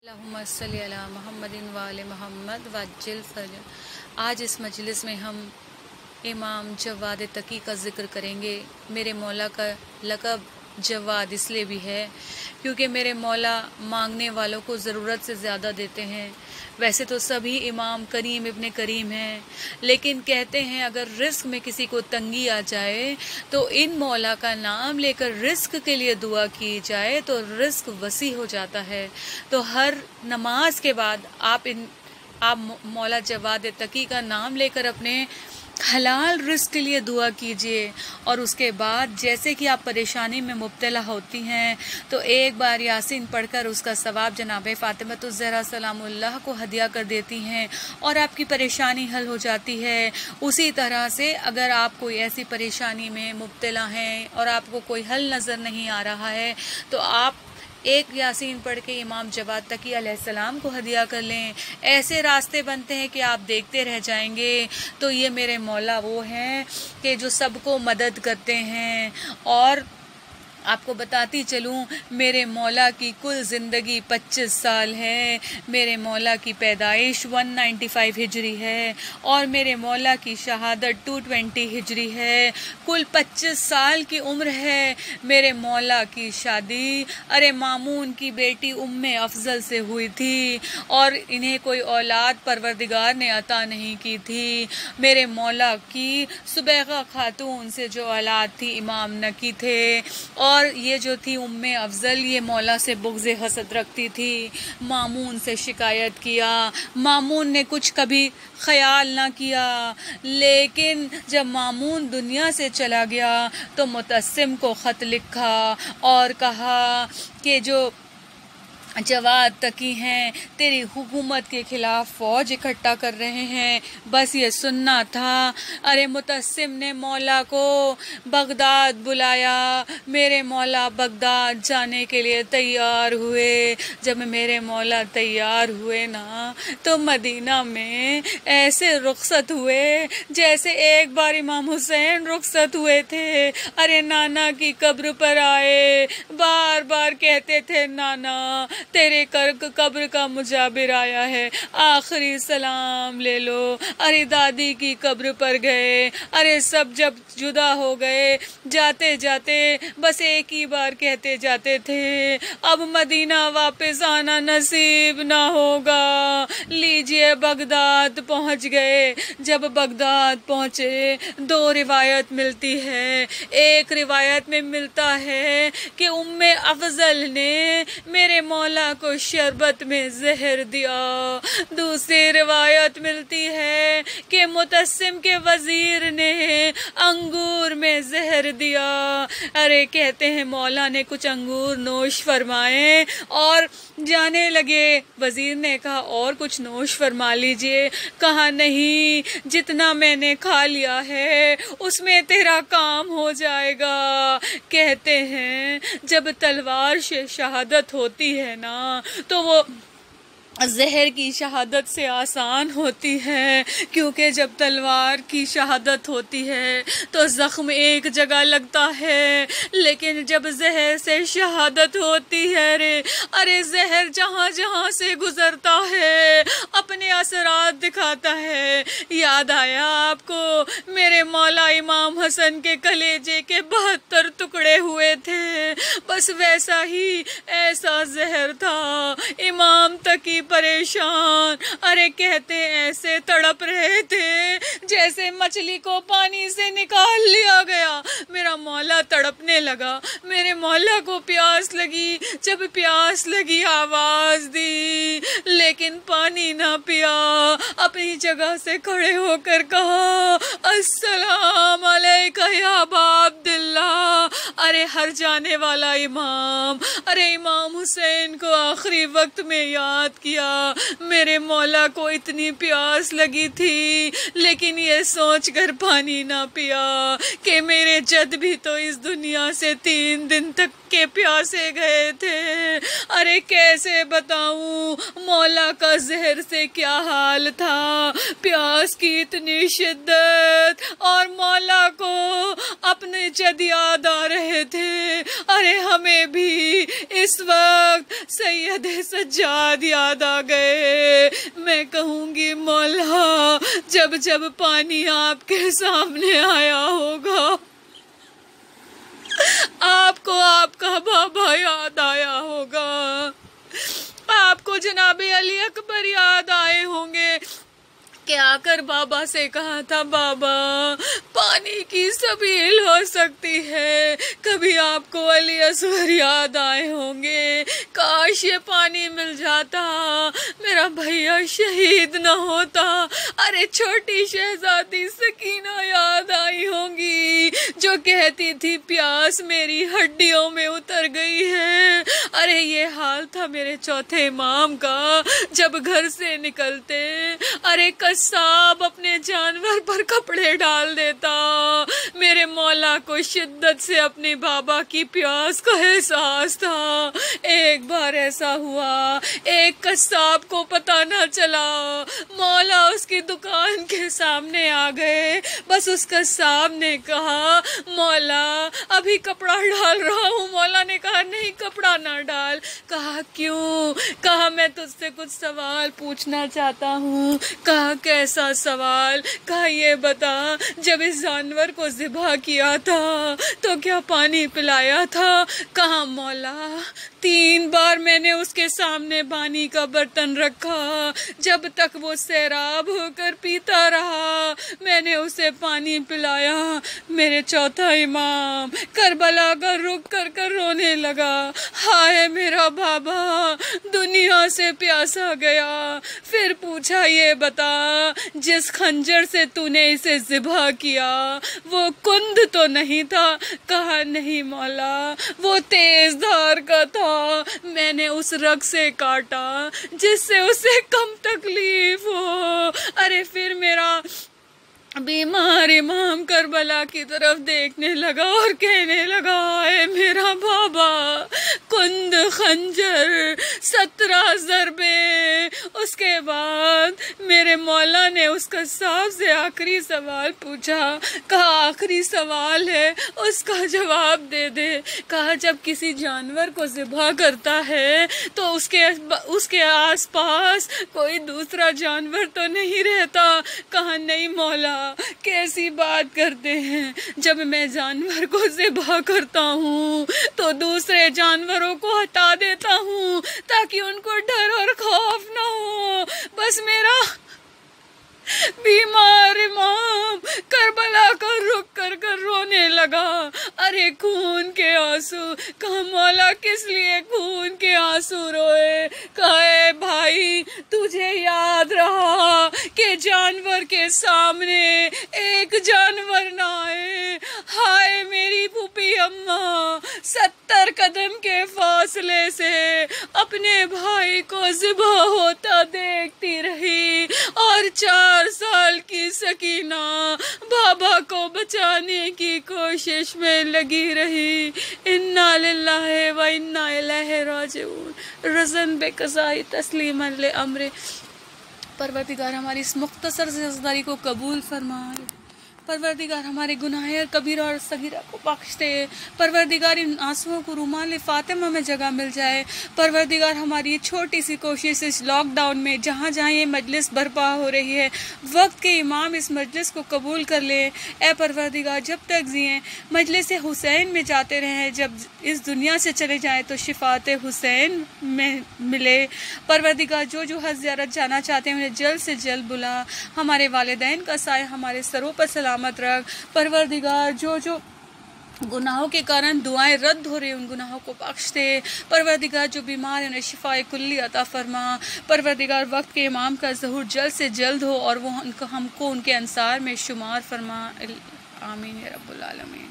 अल्लाहुम्मा सल्ली अला मुहम्मदिन व आले मुहम्मद वज्जिल फरज। आज इस मजलिस में हम इमाम जवाद तकी का ज़िक्र करेंगे। मेरे मौला का लक़ब जवाद इसलिए भी है क्योंकि मेरे मौला मांगने वालों को ज़रूरत से ज़्यादा देते हैं। वैसे तो सभी इमाम करीम इब्ने करीम हैं, लेकिन कहते हैं अगर रिस्क में किसी को तंगी आ जाए तो इन मौला का नाम लेकर रिस्क के लिए दुआ की जाए तो रिस्क वसी हो जाता है। तो हर नमाज के बाद आप मौला जवाद तकी का नाम लेकर अपने हलाल रिस्क के लिए दुआ कीजिए। और उसके बाद जैसे कि आप परेशानी में मुब्तला होती हैं तो एक बार यासीन पढ़कर उसका सवाब जनाब फ़ातिमतुज़ ज़हरा सलामुल्लाह को हदिया कर देती हैं और आपकी परेशानी हल हो जाती है। उसी तरह से अगर आप कोई ऐसी परेशानी में मुब्तला हैं और आपको कोई हल नज़र नहीं आ रहा है तो आप एक यासीन पढ़ के इमाम जवाद तकी अलैहिस्सलाम को हदिया कर लें। ऐसे रास्ते बनते हैं कि आप देखते रह जाएंगे। तो ये मेरे मौला वो हैं कि जो सबको मदद करते हैं। और आपको बताती चलूँ, मेरे मौला की कुल ज़िंदगी 25 साल है। मेरे मौला की पैदाइश 195 हिजरी है और मेरे मौला की शहादत 220 हिजरी है। कुल 25 साल की उम्र है। मेरे मौला की शादी मामून की बेटी उम्मे अफजल से हुई थी और इन्हें कोई औलाद परवरदिगार ने अता नहीं की थी। मेरे मौला की सुबैगा खातून से जो औलाद थी इमाम नकी थे। और ये जो थी उम्मे अफजल, ये मौला से बुग़्ज़ हसद रखती थी। मामून से शिकायत किया, मामून ने कुछ कभी ख्याल ना किया, लेकिन जब मामून दुनिया से चला गया तो मुतस्सिम को ख़त लिखा और कहा कि जो जवाद तकी हैं तेरी हुकूमत के खिलाफ फ़ौज इकट्ठा कर रहे हैं, बस ये सुनना था। मुतस्सिम ने मौला को बगदाद बुलाया। मेरे मौला बगदाद जाने के लिए तैयार हुए। जब मेरे मौला तैयार हुए ना तो मदीना में ऐसे रुखसत हुए जैसे एक बार इमाम हुसैन रुखसत हुए थे। नाना की कब्र पर आए, बार बार कहते थे नाना तेरे कब्र का मुजाबिर आया है, आखिरी सलाम ले लो। दादी की कब्र पर गए। सब जब जुदा हो गए, जाते जाते बस एक ही बार कहते जाते थे अब मदीना वापस आना नसीब ना होगा। लीजिए बगदाद पहुंच गए। जब बगदाद पहुंचे, दो रिवायत मिलती है। एक रिवायत में मिलता है कि उम्मे अफजल ने मेरे मौला को शरबत में जहर दिया। दूसरी रिवायत मिलती है कि मुतस्सिम के वजीर ने अंगूर में जहर दिया। कहते हैं मौला ने कुछ अंगूर नोश फरमाए और जाने लगे। वजीर ने कहा और कुछ नोश फरमा लीजिए। कहा नहीं, जितना मैंने खा लिया है उसमें तेरा काम हो जाएगा। कहते हैं जब तलवार से शहादत होती है ना तो वो जहर की शहादत से आसान होती है, क्योंकि जब तलवार की शहादत होती है तो ज़ख्म एक जगह लगता है, लेकिन जब जहर से शहादत होती है जहर जहाँ जहाँ से गुजरता है अपने असरात दिखाता है। याद आया आपको मेरे मौला इमाम हसन के कलेजे के 72 टुकड़े हुए थे, बस वैसा ही ऐसा जहर था। इमाम तकी परेशान, कहते ऐसे तड़प रहे थे जैसे मछली को पानी से निकाल लिया गया। मेरा मौला तड़पने लगा। मेरे मौला को प्यास लगी। जब प्यास लगी आवाज दी, लेकिन पानी ना पिया। अपनी जगह से खड़े होकर कहा अस्सलाम अलैका या अबा अब्दुल्लाह। हर जाने वाला इमाम, इमाम हुसैन को आखिरी वक्त में याद किया। मेरे मौला को इतनी प्यास लगी थी, लेकिन ये सोच कर पानी ना पिया कि मेरे जद भी तो इस दुनिया से 3 दिन तक के प्यासे गए थे। कैसे बताऊं मौला का जहर से क्या हाल था। प्यास की इतनी शिद्दत और मौला को अपने जद याद आ रहे رہے تھے، ارے ہمیں بھی اس وقت سید سجاد یاد آ گئے۔ میں کہوں گی مولا جب جب پانی آپ کے سامنے آیا ہوگا، آپ کو آپ کا بابا یاد آیا ہوگا، آپ کو جناب علی اکبر یاد آئے ہوں گے کہ آ کر بابا سے کہا تھا بابا پانی کی سبیل ہو سکتی ہے۔ کبھی آپ کو علی اصغر یاد آئے ہوں گے، کاش یہ پانی مل جاتا، میرا بھیا شہید نہ ہوتا۔ ارے چھوٹی شہزادی سکینہ یاد آئی ہوں گی جو کہتی تھی پیاس میری ہڈیوں میں اتر گئی ہے۔ ارے یہ حال تھا میرے چوتھے امام کا جب گھر سے نکلتے، ارے قصاب اپنے جانور پر کپڑے ڈال دیتا۔ میرے مولا کو شدت سے اپنے بابا کی پیاس کا احساس تھا۔ ایک بار ایسا ہوا ایک قصاب کو پتہ نہ چلا، مولا اس کی دکان کے سامنے آ گئے، بس اس قصاب نے کہا مولا ابھی کپڑا ڈال رہا ہوں۔ مولا نے کہا نہیں کپڑا نہ ڈال۔ کہا کیوں؟ کہا میں تجھ سے کچھ سوال پوچھنا چاہتا ہوں۔ کہا کیسا سوال؟ کہا یہ بتا جب اس جانور کو ذبح کیا تھا تو کیا پانی پلایا تھا؟ کہا مولا 3 بار میں نے اس کے سامنے پانی کا برتن رکھا، جب تک وہ سیراب ہو کر پیتا رہا میں نے اسے پانی پلایا۔ میرے چوتھا امام کربلا کا رخ کر کر رونے لگا، ہائے میرا بابا دنیا سے پیاسا گیا۔ پھر پوچھا یہ بتا جس خنجر سے تو نے اسے ذبح کیا وہ کند تو نہیں تھا؟ کہا نہیں مولا وہ تیز دھار کا تھا، میں نے اس رگ سے کاٹا جس سے اسے کم تکلیف ہو۔ ارے پھر میرا بیمار امام کربلا کی طرف دیکھنے لگا اور کہنے لگا اے میرا بابا کند خنجر 17 ضربے۔ اس کے بعد میرے مولا نے اس قصاب سے آخری سوال پوچھا، کہا آخری سوال ہے اس کا جواب دے دے۔ کہا جب کسی جانور کو ذبح کرتا ہے تو اس کے آس پاس کوئی دوسرا جانور تو نہیں رہتا؟ کہا نہیں مولا کیسی بات کرتے ہیں، جب میں جانور کو ذبح کرتا ہوں تو دوسرے جانوروں کو ہٹا دیتا ہوں تاکہ ان کو ڈر اور خوف نہ ہو۔ بس میرا بیمار امام کربلا کا رخ کر کر رونے لگا، ارے خون کے آنسو۔ کہا مولا کس لیے خون کے آنسو روئے؟ کہا اے بھائی تجھے یاد رہا کہ جانور کے سامنے ایک جانور نہ آئے؟ ہائے میری پھوپھی اماں 70 قدم کے فاصلے سے اپنے بھائی کو ذبح ہوتا دیکھتی رہی اور 4 سال کی سکینہ بابا کو بچانے کی کوشش میں لگی رہی۔ انا للہ و انا الیہ راجعون، رضن بقضاء تسلیما لامر۔ پروردگار ہماری اس مختصر سے عزاداری کو قبول فرمائے، پروردگار ہمارے گناہ کبیرہ اور صغیرہ کو بخش دے، پروردگار ان آنسوؤں کو رومال فاطمہ میں جگہ مل جائے، پروردگار ہماری یہ چھوٹی سی کوشش اس لاک ڈاؤن میں جہاں جہاں یہ مجلس برپا ہو رہی ہے وقت کے امام اس مجلس کو قبول کر لے۔ اے پروردگار جب تک جئیں مجلس حسین میں جاتے رہیں، جب اس دنیا سے چلے جائیں تو شفاعت حسین میں ملے۔ پروردگار جو جو حج زیارت جانا چاہتے ہیں انہیں جلد سے جلد بلا، ہمارے والدین کا سایہ ہمارے سروں پر سلامت رکھ۔ پروردگار جو جو گناہوں کے کارن دعائیں رد ہو رہی ہیں ان گناہوں کو بخش دے۔ پروردگار جو بیمار ہیں انہیں شفاء کلی عطا فرما۔ پروردگار وقت کے امام کا ظہور جلد سے جلد ہو اور وہ ہم کو ان کے انصار میں شمار فرما۔ آمین یا رب العالمین۔